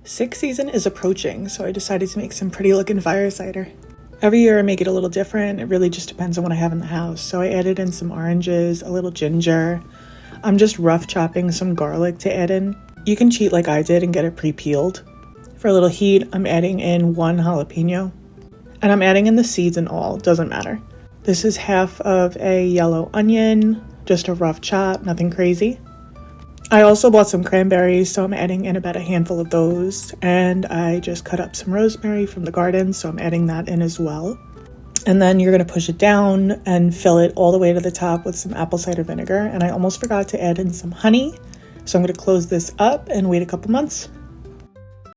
Sixth season is approaching, so I decided to make some pretty looking fire cider. Every year I make it a little different. It really just depends on what I have in the house. So I added in some oranges, a little ginger. I'm just rough chopping some garlic to add in. You can cheat like I did and get it pre-peeled. For a little heat, I'm adding in 1 jalapeno. And I'm adding in the seeds and all, doesn't matter. This is half of a yellow onion, just a rough chop, nothing crazy. I also bought some cranberries, so I'm adding in about a handful of those. And I just cut up some rosemary from the garden, so I'm adding that in as well. And then you're going to push it down and fill it all the way to the top with some apple cider vinegar. And I almost forgot to add in some honey. So I'm going to close this up and wait a couple months.